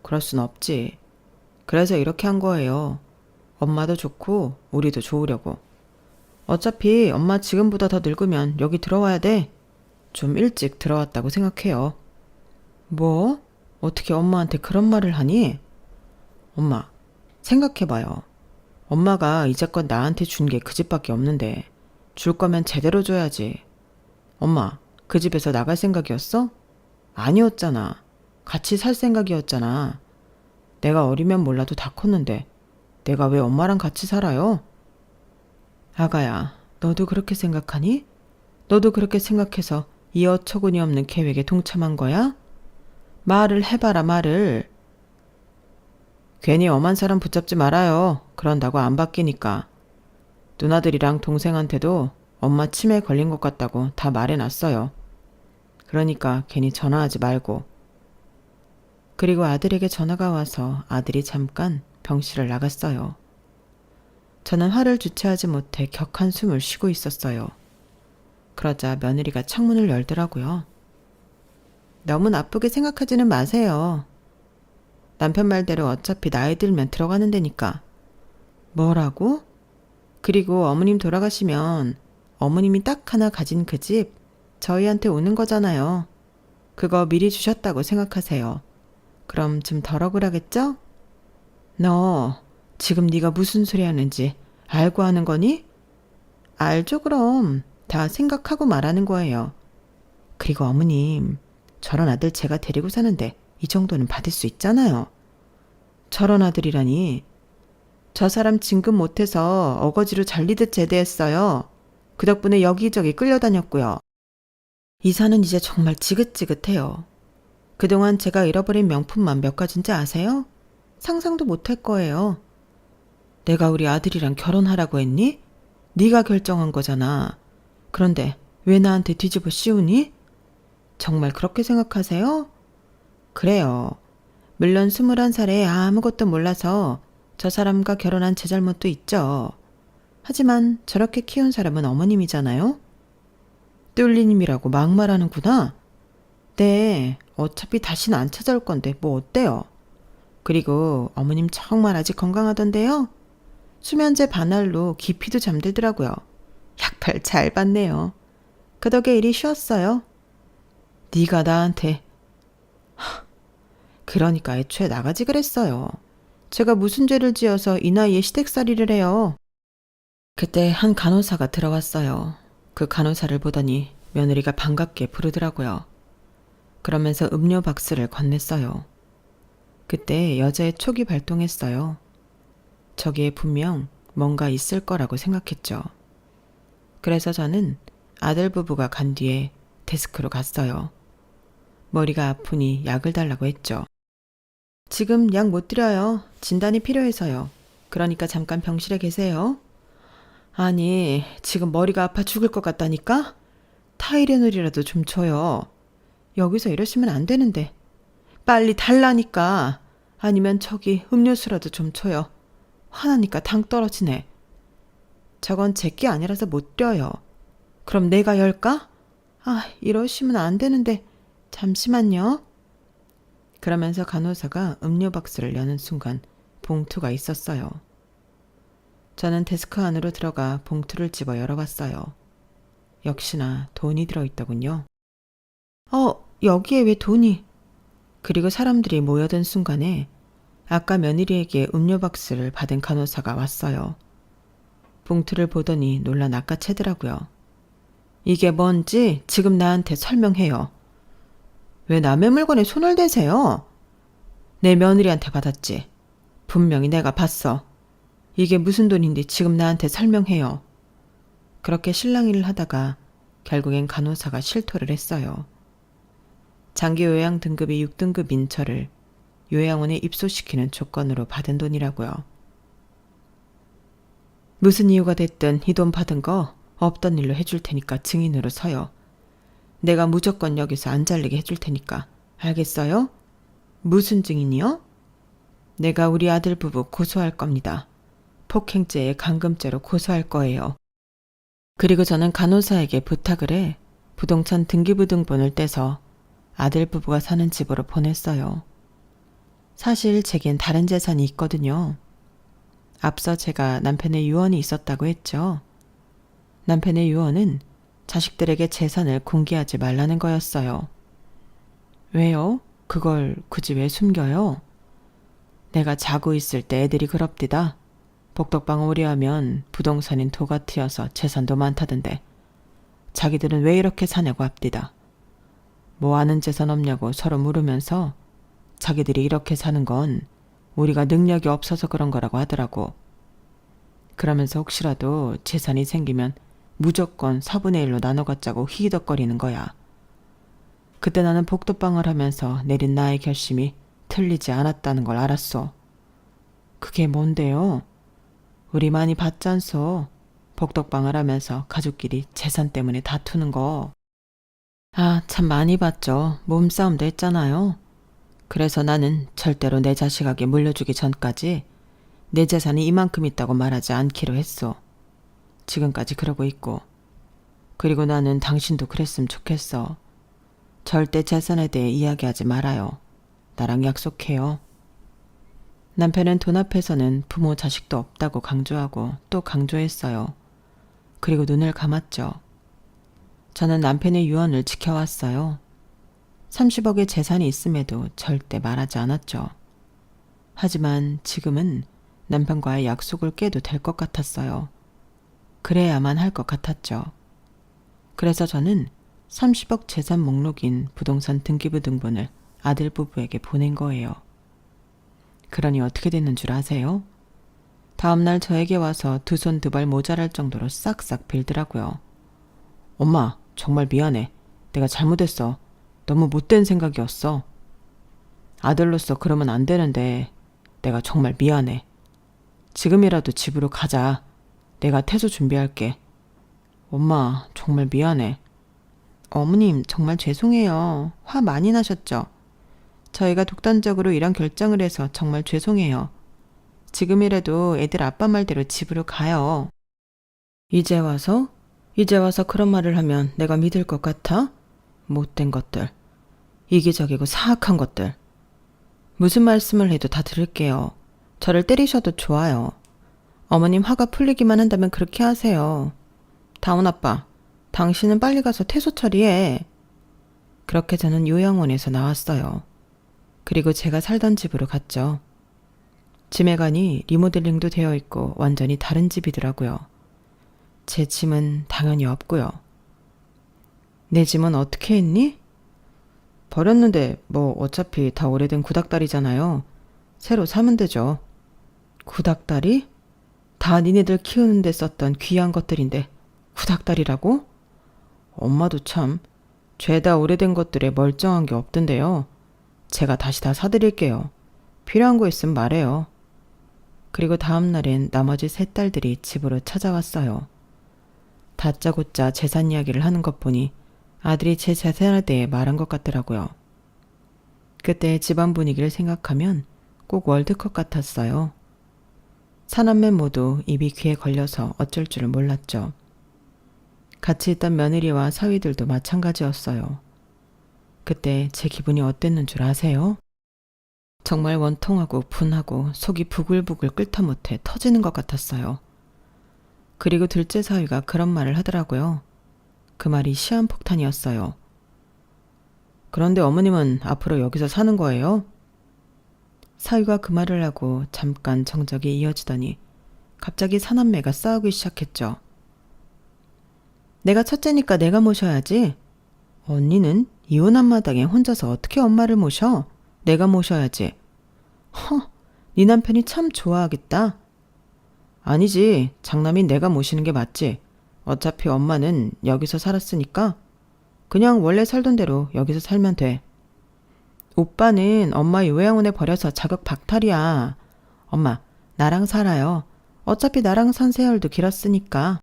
그럴 순 없지. 그래서 이렇게 한 거예요. 엄마도 좋고 우리도 좋으려고. 어차피 엄마 지금보다 더 늙으면 여기 들어와야 돼. 좀 일찍 들어왔다고 생각해요. 뭐? 어떻게 엄마한테 그런 말을 하니? 엄마, 생각해봐요. 엄마가 이제껏 나한테 준 게 그 집밖에 없는데 줄 거면 제대로 줘야지. 엄마, 그 집에서 나갈 생각이었어? 아니었잖아. 같이 살 생각이었잖아. 내가 어리면 몰라도 다 컸는데 내가 왜 엄마랑 같이 살아요? 아가야, 너도 그렇게 생각하니? 너도 그렇게 생각해서 이 어처구니 없는 계획에 동참한 거야? 말을 해봐라, 말을. 괜히 엄한 사람 붙잡지 말아요. 그런다고 안 바뀌니까. 누나들이랑 동생한테도 엄마 치매에 걸린 것 같다고 다 말해놨어요. 그러니까 괜히 전화하지 말고. 그리고 아들에게 전화가 와서 아들이 잠깐 병실을 나갔어요. 저는 화를 주체하지 못해 격한 숨을 쉬고 있었어요. 그러자 며느리가 창문을 열더라고요. 너무 나쁘게 생각하지는 마세요. 남편 말대로 어차피 나이 들면 들어가는 데니까. 뭐라고? 그리고 어머님 돌아가시면 어머님이 딱 하나 가진 그 집 저희한테 오는 거잖아요. 그거 미리 주셨다고 생각하세요. 그럼 좀 덜 억울하겠죠? 너 지금 네가 무슨 소리 하는지 알고 하는 거니? 알죠 그럼. 다 생각하고 말하는 거예요. 그리고 어머님, 저런 아들 제가 데리고 사는데 이 정도는 받을 수 있잖아요. 저런 아들이라니. 저 사람 진급 못해서 어거지로 잘리듯 제대했어요. 그 덕분에 여기저기 끌려다녔고요. 이사는 이제 정말 지긋지긋해요. 그동안 제가 잃어버린 명품만 몇 가지인지 아세요? 상상도 못할 거예요. 내가 우리 아들이랑 결혼하라고 했니? 네가 결정한 거잖아. 그런데 왜 나한테 뒤집어 씌우니? 정말 그렇게 생각하세요? 그래요. 물론 21살에 아무것도 몰라서 저 사람과 결혼한 제 잘못도 있죠. 하지만 저렇게 키운 사람은 어머님이잖아요? 뚫리님이라고 막말하는구나. 네, 어차피 다시는 안 찾아올 건데 뭐 어때요? 그리고 어머님 정말 아직 건강하던데요? 수면제 반알로 기피도 잠들더라고요. 약발 잘 받네요. 그 덕에 일이 쉬웠어요. 네가 나한테... 그러니까 애초에 나가지 그랬어요. 제가 무슨 죄를 지어서 이 나이에 시댁살이를 해요. 그때 한 간호사가 들어왔어요. 그 간호사를 보더니 며느리가 반갑게 부르더라고요. 그러면서 음료 박스를 건넸어요. 그때 여자의 촉이 발동했어요. 저기에 분명 뭔가 있을 거라고 생각했죠. 그래서 저는 아들 부부가 간 뒤에 데스크로 갔어요. 머리가 아프니 약을 달라고 했죠. 지금 약 못 드려요. 진단이 필요해서요. 그러니까 잠깐 병실에 계세요. 아니, 지금 머리가 아파 죽을 것 같다니까? 타이레놀이라도 좀 줘요. 여기서 이러시면 안 되는데. 빨리 달라니까. 아니면 저기 음료수라도 좀 줘요. 화나니까 당 떨어지네. 저건 제게 아니라서 못 드려요. 그럼 내가 열까? 아, 이러시면 안 되는데. 잠시만요. 그러면서 간호사가 음료 박스를 여는 순간 봉투가 있었어요. 저는 데스크 안으로 들어가 봉투를 집어 열어봤어요. 역시나 돈이 들어있더군요. 여기에 왜 돈이? 그리고 사람들이 모여든 순간에 아까 며느리에게 음료 박스를 받은 간호사가 왔어요. 봉투를 보더니 놀라 낚아채더라고요. 이게 뭔지 지금 나한테 설명해요. 왜 남의 물건에 손을 대세요? 내 며느리한테 받았지. 분명히 내가 봤어. 이게 무슨 돈인지 지금 나한테 설명해요. 그렇게 실랑이를 하다가 결국엔 간호사가 실토를 했어요. 장기 요양 등급이 6등급인 저를 요양원에 입소시키는 조건으로 받은 돈이라고요. 무슨 이유가 됐든 이 돈 받은 거 없던 일로 해줄 테니까 증인으로 서요. 내가 무조건 여기서 안 잘리게 해줄 테니까. 알겠어요? 무슨 증인이요? 내가 우리 아들 부부 고소할 겁니다. 폭행죄에 감금죄로 고소할 거예요. 그리고 저는 간호사에게 부탁을 해 부동산 등기부등본을 떼서 아들 부부가 사는 집으로 보냈어요. 사실 제겐 다른 재산이 있거든요. 앞서 제가 남편의 유언이 있었다고 했죠. 남편의 유언은 자식들에게 재산을 공개하지 말라는 거였어요. 왜요? 그걸 굳이 왜 숨겨요? 내가 자고 있을 때 애들이 그럽디다. 복덕방 오리하면 부동산인 도가 튀어서 재산도 많다던데 자기들은 왜 이렇게 사냐고 합디다. 뭐 아는 재산 없냐고 서로 물으면서 자기들이 이렇게 사는 건 우리가 능력이 없어서 그런 거라고 하더라고. 그러면서 혹시라도 재산이 생기면 무조건 4분의 1로 나눠 갖자고 히히덕거리는 거야. 그때 나는 복도방을 하면서 내린 나의 결심이 틀리지 않았다는 걸 알았어. 그게 뭔데요? 우리 많이 봤잖소. 복덕방을 하면서 가족끼리 재산 때문에 다투는 거. 아, 참 많이 봤죠. 몸싸움도 했잖아요. 그래서 나는 절대로 내 자식에게 물려주기 전까지 내 재산이 이만큼 있다고 말하지 않기로 했어. 지금까지 그러고 있고. 그리고 나는 당신도 그랬으면 좋겠어. 절대 재산에 대해 이야기하지 말아요. 나랑 약속해요. 남편은 돈 앞에서는 부모 자식도 없다고 강조하고 또 강조했어요. 그리고 눈을 감았죠. 저는 남편의 유언을 지켜왔어요. 30억의 재산이 있음에도 절대 말하지 않았죠. 하지만 지금은 남편과의 약속을 깨도 될 것 같았어요. 그래야만 할 것 같았죠. 그래서 저는 30억 재산 목록인 부동산 등기부 등본을 아들 부부에게 보낸 거예요. 그러니 어떻게 됐는 줄 아세요? 다음날 저에게 와서 두 손 두 발 모자랄 정도로 싹싹 빌더라고요. 엄마, 정말 미안해. 내가 잘못했어. 너무 못된 생각이었어. 아들로서 그러면 안 되는데 내가 정말 미안해. 지금이라도 집으로 가자. 내가 퇴소 준비할게. 엄마, 정말 미안해. 어머님, 정말 죄송해요. 화 많이 나셨죠? 저희가 독단적으로 이런 결정을 해서 정말 죄송해요. 지금이라도 애들 아빠 말대로 집으로 가요. 이제 와서 그런 말을 하면 내가 믿을 것 같아? 못된 것들. 이기적이고 사악한 것들. 무슨 말씀을 해도 다 들을게요. 저를 때리셔도 좋아요. 어머님 화가 풀리기만 한다면 그렇게 하세요. 다운 아빠, 당신은 빨리 가서 퇴소 처리해. 그렇게 저는 요양원에서 나왔어요. 그리고 제가 살던 집으로 갔죠. 지매관이 리모델링도 되어 있고 완전히 다른 집이더라고요. 제 짐은 당연히 없고요. 내 짐은 어떻게 했니? 버렸는데 뭐 어차피 다 오래된 구닥다리잖아요. 새로 사면 되죠. 구닥다리? 다 니네들 키우는 데 썼던 귀한 것들인데 구닥다리라고? 엄마도 참 죄다 오래된 것들에 멀쩡한 게 없던데요. 제가 다시 다 사드릴게요. 필요한 거 있으면 말해요. 그리고 다음 날엔 나머지 세 딸들이 집으로 찾아왔어요. 다짜고짜 재산 이야기를 하는 것 보니 아들이 제 재산에 대해 말한 것 같더라고요. 그때 집안 분위기를 생각하면 꼭 월드컵 같았어요. 사남매 모두 입이 귀에 걸려서 어쩔 줄을 몰랐죠. 같이 있던 며느리와 사위들도 마찬가지였어요. 그때 제 기분이 어땠는 줄 아세요? 정말 원통하고 분하고 속이 부글부글 끓다 못해 터지는 것 같았어요. 그리고 둘째 사위가 그런 말을 하더라고요. 그 말이 시한폭탄이었어요. 그런데 어머님은 앞으로 여기서 사는 거예요? 사위가 그 말을 하고 잠깐 정적이 이어지더니 갑자기 사남매가 싸우기 시작했죠. 내가 첫째니까 내가 모셔야지. 언니는 이혼한 마당에 혼자서 어떻게 엄마를 모셔? 내가 모셔야지. 네 남편이 참 좋아하겠다. 아니지, 장남인 내가 모시는 게 맞지. 어차피 엄마는 여기서 살았으니까 그냥 원래 살던 대로 여기서 살면 돼. 오빠는 엄마 요양원에 버려서 자격 박탈이야. 엄마, 나랑 살아요. 어차피 나랑 산 세월도 길었으니까.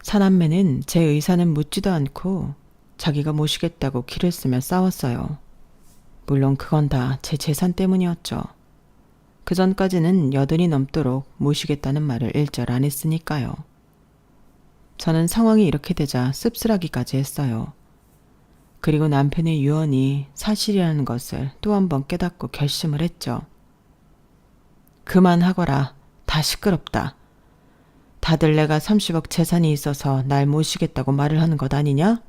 사남매는 제 의사는 묻지도 않고 자기가 모시겠다고 기를 쓰며 싸웠어요. 물론 그건 다 제 재산 때문이었죠. 그 전까지는 80이 넘도록 모시겠다는 말을 일절 안 했으니까요. 저는 상황이 이렇게 되자 씁쓸하기까지 했어요. 그리고 남편의 유언이 사실이라는 것을 또 한 번 깨닫고 결심을 했죠. 그만하거라. 다 시끄럽다. 다들 내가 30억 재산이 있어서 날 모시겠다고 말을 하는 것 아니냐?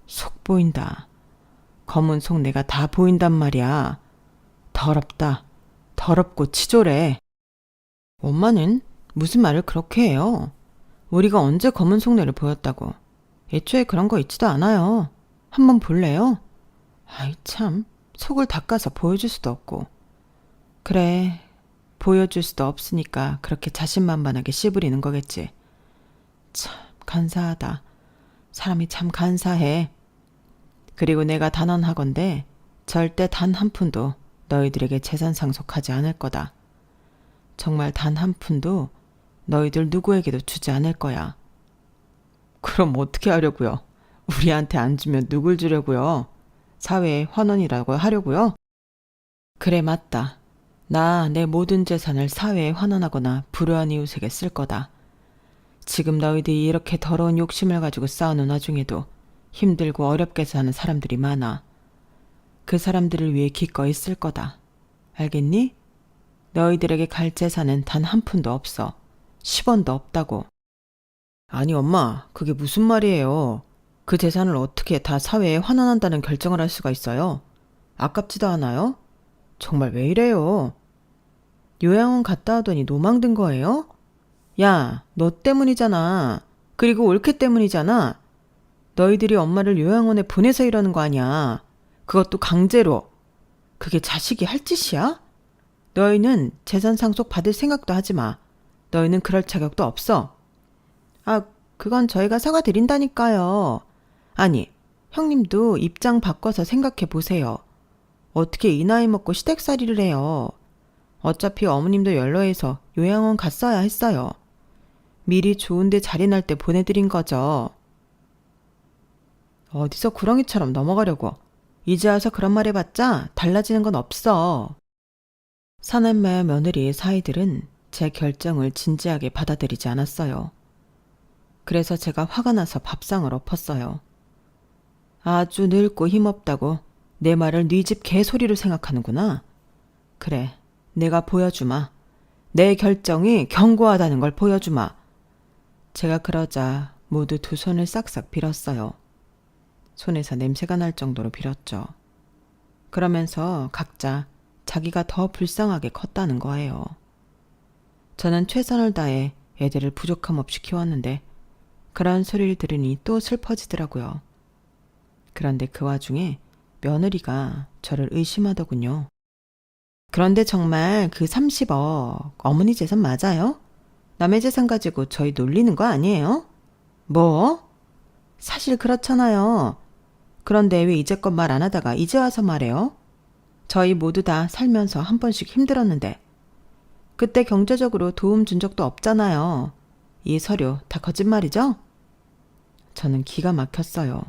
속 보인다. 검은 속 내가 다 보인단 말이야. 더럽다. 더럽고 치졸해. 엄마는 무슨 말을 그렇게 해요? 우리가 언제 검은 속내를 보였다고. 애초에 그런 거 있지도 않아요. 한번 볼래요? 아이 참, 속을 닦아서 보여줄 수도 없고. 그래, 보여줄 수도 없으니까 그렇게 자신만만하게 씨부리는 거겠지. 참 간사하다. 사람이 참 간사해. 그리고 내가 단언하건대 절대 단 한 푼도 너희들에게 재산 상속하지 않을 거다. 정말 단 한 푼도 너희들 누구에게도 주지 않을 거야. 그럼 어떻게 하려고요? 우리한테 안 주면 누굴 주려고요? 사회의 환원이라고 하려고요? 그래, 맞다. 나 내 모든 재산을 사회에 환원하거나 불우한 이웃에게 쓸 거다. 지금 너희들이 이렇게 더러운 욕심을 가지고 싸우는 와중에도 힘들고 어렵게 사는 사람들이 많아. 그 사람들을 위해 기꺼이 쓸 거다. 알겠니? 너희들에게 갈 재산은 단 한 푼도 없어. 10원도 없다고. 아니 엄마, 그게 무슨 말이에요? 그 재산을 어떻게 다 사회에 환원한다는 결정을 할 수가 있어요? 아깝지도 않아요? 정말 왜 이래요? 요양원 갔다 오더니 노망든 거예요? 야, 너 때문이잖아. 그리고 올케 때문이잖아. 너희들이 엄마를 요양원에 보내서 이러는 거 아니야. 그것도 강제로. 그게 자식이 할 짓이야? 너희는 재산 상속 받을 생각도 하지 마. 너희는 그럴 자격도 없어. 아, 그건 저희가 사과드린다니까요. 아니, 형님도 입장 바꿔서 생각해 보세요. 어떻게 이 나이 먹고 시댁살이를 해요. 어차피 어머님도 연로해서 요양원 갔어야 했어요. 미리 좋은데 자리 날 때 보내드린 거죠. 어디서 구렁이처럼 넘어가려고. 이제 와서 그런 말 해봤자 달라지는 건 없어. 사남매 며느리의 사이들은 제 결정을 진지하게 받아들이지 않았어요. 그래서 제가 화가 나서 밥상을 엎었어요. 아주 늙고 힘없다고 내 말을 네 집 개소리로 생각하는구나. 그래, 내가 보여주마. 내 결정이 견고하다는 걸 보여주마. 제가 그러자 모두 두 손을 싹싹 빌었어요. 손에서 냄새가 날 정도로 빌었죠. 그러면서 각자 자기가 더 불쌍하게 컸다는 거예요. 저는 최선을 다해 애들을 부족함 없이 키웠는데 그런 소리를 들으니 또 슬퍼지더라고요. 그런데 그 와중에 며느리가 저를 의심하더군요. 그런데 정말 그 30억 어머니 재산 맞아요? 남의 재산 가지고 저희 놀리는 거 아니에요? 뭐? 사실 그렇잖아요. 그런데 왜 이제껏 말 안 하다가 이제 와서 말해요? 저희 모두 다 살면서 한 번씩 힘들었는데 그때 경제적으로 도움 준 적도 없잖아요. 이 서류 다 거짓말이죠? 저는 기가 막혔어요.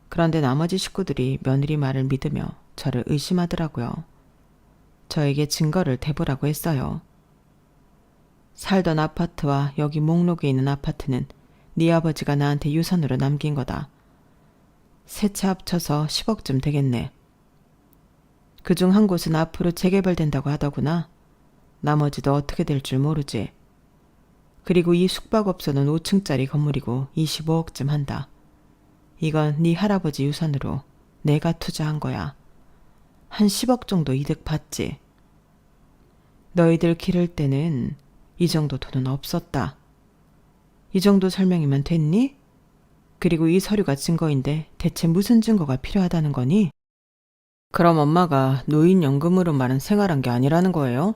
그런데 나머지 식구들이 며느리 말을 믿으며 저를 의심하더라고요. 저에게 증거를 대보라고 했어요. 살던 아파트와 여기 목록에 있는 아파트는 네 아버지가 나한테 유산으로 남긴 거다. 세 채 합쳐서 10억쯤 되겠네. 그중 한 곳은 앞으로 재개발된다고 하더구나. 나머지도 어떻게 될 줄 모르지. 그리고 이 숙박업소는 5층짜리 건물이고 25억쯤 한다. 이건 네 할아버지 유산으로 내가 투자한 거야. 한 10억 정도 이득 봤지. 너희들 기를 때는 이 정도 돈은 없었다. 이 정도 설명이면 됐니? 그리고 이 서류가 증거인데 대체 무슨 증거가 필요하다는 거니? 그럼 엄마가 노인연금으로만은 생활한 게 아니라는 거예요?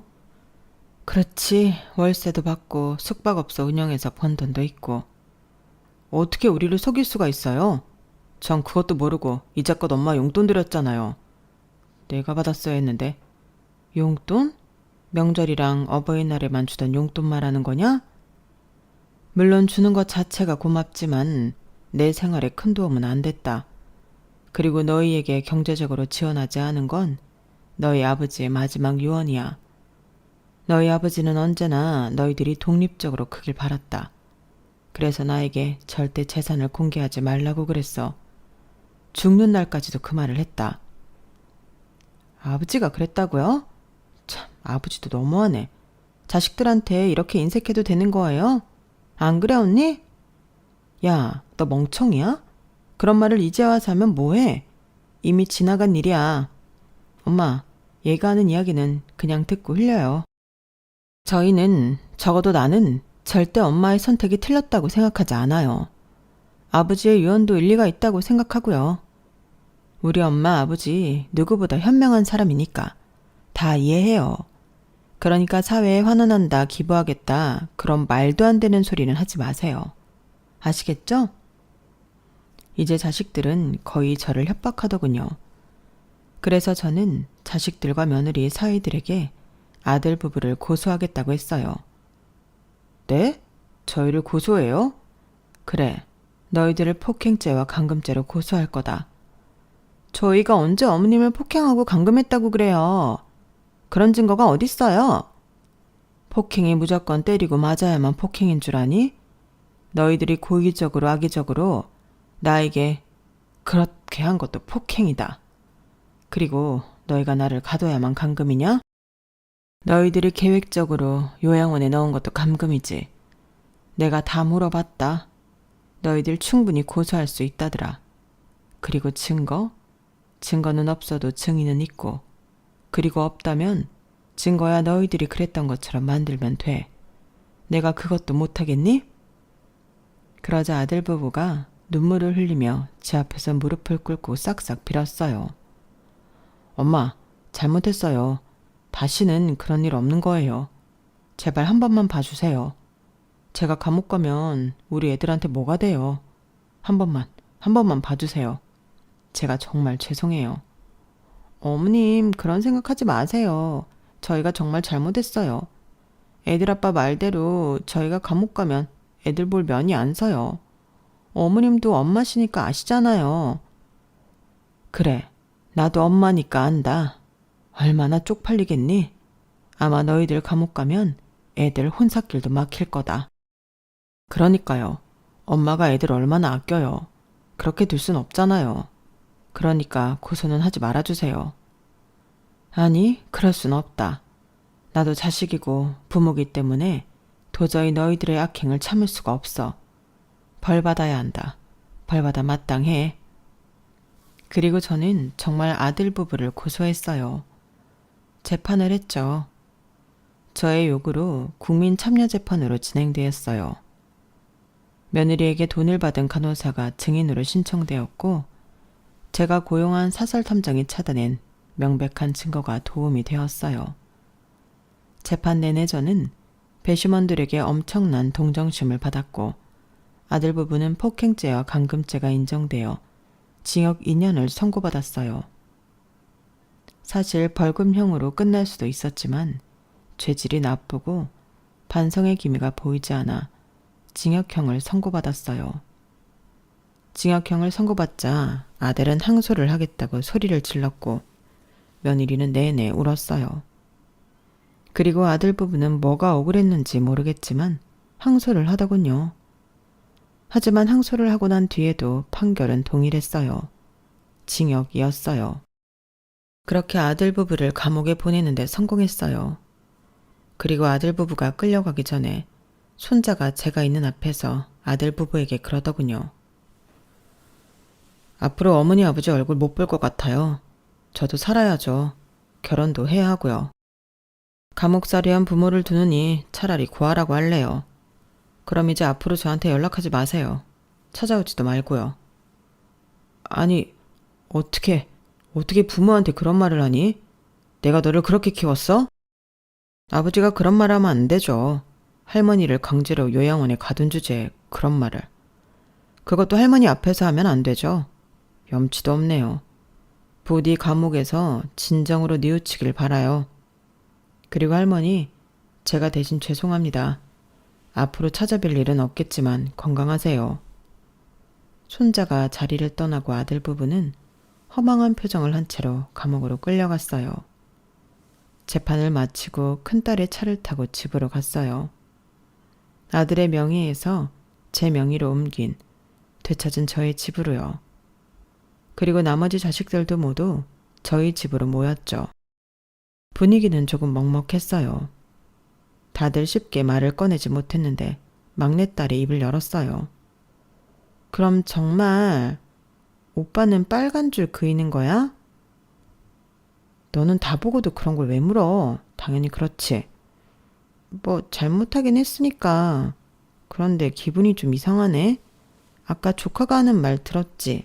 그렇지. 월세도 받고 숙박업소 운영해서 번 돈도 있고. 어떻게 우리를 속일 수가 있어요? 전 그것도 모르고 이제껏 엄마 용돈 드렸잖아요. 내가 받았어야 했는데. 용돈? 명절이랑 어버이날에만 주던 용돈 말하는 거냐? 물론 주는 것 자체가 고맙지만 내 생활에 큰 도움은 안 됐다. 그리고 너희에게 경제적으로 지원하지 않은 건 너희 아버지의 마지막 유언이야. 너희 아버지는 언제나 너희들이 독립적으로 크길 바랐다. 그래서 나에게 절대 재산을 공개하지 말라고 그랬어. 죽는 날까지도 그 말을 했다. 아버지가 그랬다고요? 참, 아버지도 너무하네. 자식들한테 이렇게 인색해도 되는 거예요? 안 그래 언니? 야, 너 멍청이야? 그런 말을 이제 와서 하면 뭐해? 이미 지나간 일이야. 엄마, 얘가 하는 이야기는 그냥 듣고 흘려요. 저희는, 적어도 나는 절대 엄마의 선택이 틀렸다고 생각하지 않아요. 아버지의 유언도 일리가 있다고 생각하고요. 우리 엄마 아버지 누구보다 현명한 사람이니까 다 이해해요. 그러니까 사회에 환원한다, 기부하겠다 그런 말도 안 되는 소리는 하지 마세요. 아시겠죠? 이제 자식들은 거의 저를 협박하더군요. 그래서 저는 자식들과 며느리의 사위들에게 아들 부부를 고소하겠다고 했어요. 네? 저희를 고소해요? 그래, 너희들을 폭행죄와 감금죄로 고소할 거다. 저희가 언제 어머님을 폭행하고 감금했다고 그래요? 그런 증거가 어딨어요? 폭행이 무조건 때리고 맞아야만 폭행인 줄 아니? 너희들이 고의적으로 악의적으로 나에게 그렇게 한 것도 폭행이다. 그리고 너희가 나를 가둬야만 감금이냐? 너희들이 계획적으로 요양원에 넣은 것도 감금이지. 내가 다 물어봤다. 너희들 충분히 고소할 수 있다더라. 그리고 증거? 증거는 없어도 증인은 있고, 그리고 없다면 증거야 너희들이 그랬던 것처럼 만들면 돼. 내가 그것도 못하겠니? 그러자 아들 부부가 눈물을 흘리며 제 앞에서 무릎을 꿇고 싹싹 빌었어요. 엄마, 잘못했어요. 다시는 그런 일 없는 거예요. 제발 한 번만 봐주세요. 제가 감옥 가면 우리 애들한테 뭐가 돼요? 한 번만 봐주세요. 제가 정말 죄송해요. 어머님, 그런 생각하지 마세요. 저희가 정말 잘못했어요. 애들 아빠 말대로 저희가 감옥 가면 애들 볼 면이 안 서요. 어머님도 엄마시니까 아시잖아요. 그래, 나도 엄마니까 안다. 얼마나 쪽팔리겠니? 아마 너희들 감옥 가면 애들 혼삿길도 막힐 거다. 그러니까요. 엄마가 애들 얼마나 아껴요. 그렇게 둘 순 없잖아요. 그러니까 고소는 하지 말아주세요. 아니, 그럴 순 없다. 나도 자식이고 부모기 때문에 도저히 너희들의 악행을 참을 수가 없어. 벌 받아야 한다. 벌 받아 마땅해. 그리고 저는 정말 아들 부부를 고소했어요. 재판을 했죠. 저의 요구로 국민참여재판으로 진행되었어요. 며느리에게 돈을 받은 간호사가 증인으로 신청되었고, 제가 고용한 사설탐정이 찾아낸 명백한 증거가 도움이 되었어요. 재판 내내 저는 배심원들에게 엄청난 동정심을 받았고, 아들 부부는 폭행죄와 감금죄가 인정되어 징역 2년을 선고받았어요. 사실 벌금형으로 끝날 수도 있었지만 죄질이 나쁘고 반성의 기미가 보이지 않아 징역형을 선고받았어요. 징역형을 선고받자 아들은 항소를 하겠다고 소리를 질렀고 며느리는 내내 울었어요. 그리고 아들 부부는 뭐가 억울했는지 모르겠지만 항소를 하더군요. 하지만 항소를 하고 난 뒤에도 판결은 동일했어요. 징역이었어요. 그렇게 아들 부부를 감옥에 보내는데 성공했어요. 그리고 아들 부부가 끌려가기 전에 손자가 제가 있는 앞에서 아들 부부에게 그러더군요. 앞으로 어머니 아버지 얼굴 못 볼 것 같아요. 저도 살아야죠. 결혼도 해야 하고요. 감옥살이한 부모를 두느니 차라리 구하라고 할래요. 그럼 이제 앞으로 저한테 연락하지 마세요. 찾아오지도 말고요. 아니, 어떻게 부모한테 그런 말을 하니? 내가 너를 그렇게 키웠어? 아버지가 그런 말 하면 안 되죠. 할머니를 강제로 요양원에 가둔 주제에 그런 말을. 그것도 할머니 앞에서 하면 안 되죠. 염치도 없네요. 부디 감옥에서 진정으로 뉘우치길 바라요. 그리고 할머니, 제가 대신 죄송합니다. 앞으로 찾아뵐 일은 없겠지만 건강하세요. 손자가 자리를 떠나고 아들 부부는 허망한 표정을 한 채로 감옥으로 끌려갔어요. 재판을 마치고 큰딸의 차를 타고 집으로 갔어요. 아들의 명의에서 제 명의로 옮긴 되찾은 저의 집으로요. 그리고 나머지 자식들도 모두 저희 집으로 모였죠. 분위기는 조금 먹먹했어요. 다들 쉽게 말을 꺼내지 못했는데 막내딸이 입을 열었어요. 그럼 정말 오빠는 빨간 줄 그이는 거야? 너는 다 보고도 그런 걸 왜 물어? 당연히 그렇지. 뭐 잘못하긴 했으니까. 그런데 기분이 좀 이상하네. 아까 조카가 하는 말 들었지?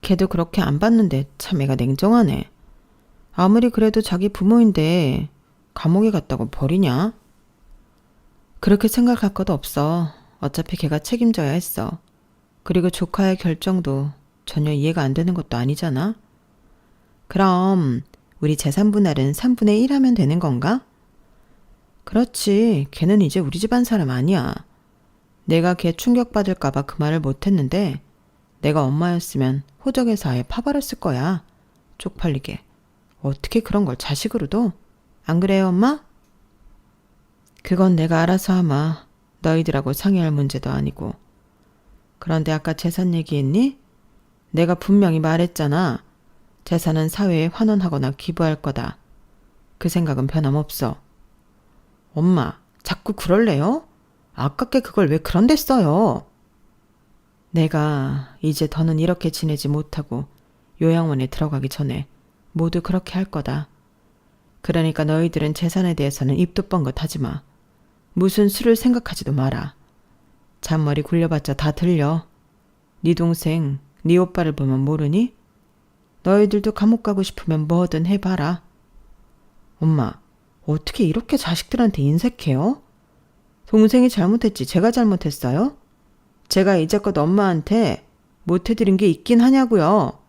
걔도 그렇게 안 봤는데 참 애가 냉정하네. 아무리 그래도 자기 부모인데 감옥에 갔다고 버리냐? 그렇게 생각할 것도 없어. 어차피 걔가 책임져야 했어. 그리고 조카의 결정도 전혀 이해가 안 되는 것도 아니잖아. 그럼 우리 재산 분할은 3분의 1 하면 되는 건가? 그렇지. 걔는 이제 우리 집안 사람 아니야. 내가 걔 충격받을까봐 그 말을 못했는데 내가 엄마였으면 호적에서 아예 파버렸을 거야. 쪽팔리게. 어떻게 그런 걸 자식으로도? 안 그래요, 엄마? 그건 내가 알아서 하마. 너희들하고 상의할 문제도 아니고. 그런데 아까 재산 얘기했니? 내가 분명히 말했잖아. 재산은 사회에 환원하거나 기부할 거다. 그 생각은 변함없어. 엄마, 자꾸 그럴래요? 아깝게 그걸 왜 그런데 써요? 내가 이제 더는 이렇게 지내지 못하고 요양원에 들어가기 전에 모두 그렇게 할 거다. 그러니까 너희들은 재산에 대해서는 입도 뻥긋 하지 마. 무슨 수를 생각하지도 마라. 잔머리 굴려봤자 다 들려. 네 동생, 네 오빠를 보면 모르니? 너희들도 감옥 가고 싶으면 뭐든 해봐라. 엄마, 어떻게 이렇게 자식들한테 인색해요? 동생이 잘못했지 제가 잘못했어요? 제가 이제껏 엄마한테 못해드린 게 있긴 하냐고요.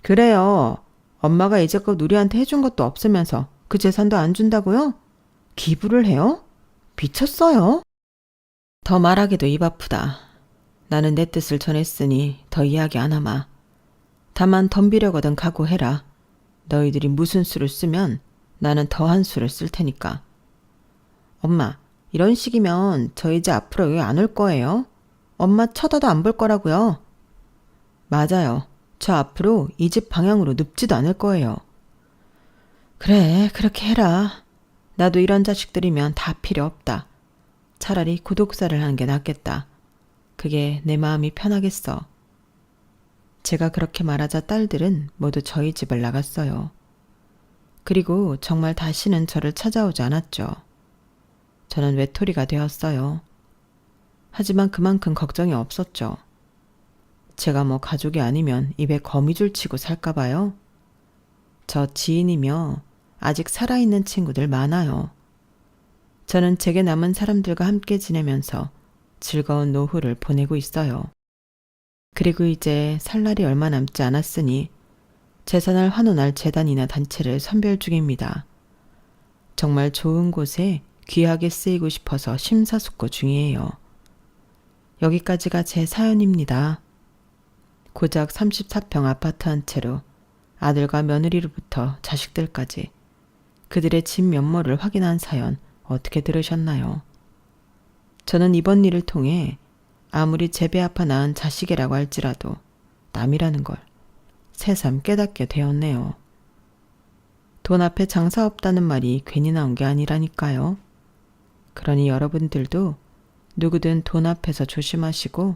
그래요. 엄마가 이제껏 우리한테 해준 것도 없으면서 그 재산도 안 준다고요? 기부를 해요? 미쳤어요? 더 말하기도 입 아프다. 나는 내 뜻을 전했으니 더 이야기 안 하마. 다만 덤비려거든 각오해라. 너희들이 무슨 수를 쓰면 나는 더한 수를 쓸 테니까. 엄마, 이런 식이면 저 이제 앞으로 여기 안 올 거예요. 엄마 쳐다도 안 볼 거라고요. 맞아요. 저 앞으로 이 집 방향으로 눕지도 않을 거예요. 그래, 그렇게 해라. 나도 이런 자식들이면 다 필요 없다. 차라리 구독사를 하는 게 낫겠다. 그게 내 마음이 편하겠어. 제가 그렇게 말하자 딸들은 모두 저희 집을 나갔어요. 그리고 정말 다시는 저를 찾아오지 않았죠. 저는 외톨이가 되었어요. 하지만 그만큼 걱정이 없었죠. 제가 뭐 가족이 아니면 입에 거미줄 치고 살까 봐요. 저 지인이며 아직 살아있는 친구들 많아요. 저는 제게 남은 사람들과 함께 지내면서 즐거운 노후를 보내고 있어요. 그리고 이제 살 날이 얼마 남지 않았으니 재산을 환원할 재단이나 단체를 선별 중입니다. 정말 좋은 곳에 귀하게 쓰이고 싶어서 심사숙고 중이에요. 여기까지가 제 사연입니다. 고작 34평 아파트 한 채로 아들과 며느리로부터 자식들까지 그들의 진면모를 확인한 사연 어떻게 들으셨나요? 저는 이번 일을 통해 아무리 제 배 아파 낳은 자식이라고 할지라도 남이라는 걸 새삼 깨닫게 되었네요. 돈 앞에 장사 없다는 말이 괜히 나온 게 아니라니까요. 그러니 여러분들도 누구든 돈 앞에서 조심하시고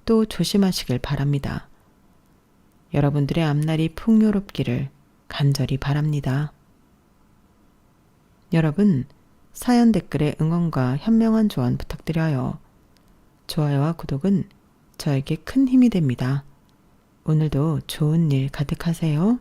또 조심하시길 바랍니다. 여러분들의 앞날이 풍요롭기를 간절히 바랍니다. 여러분, 사연 댓글에 응원과 현명한 조언 부탁드려요. 좋아요와 구독은 저에게 큰 힘이 됩니다. 오늘도 좋은 일 가득하세요.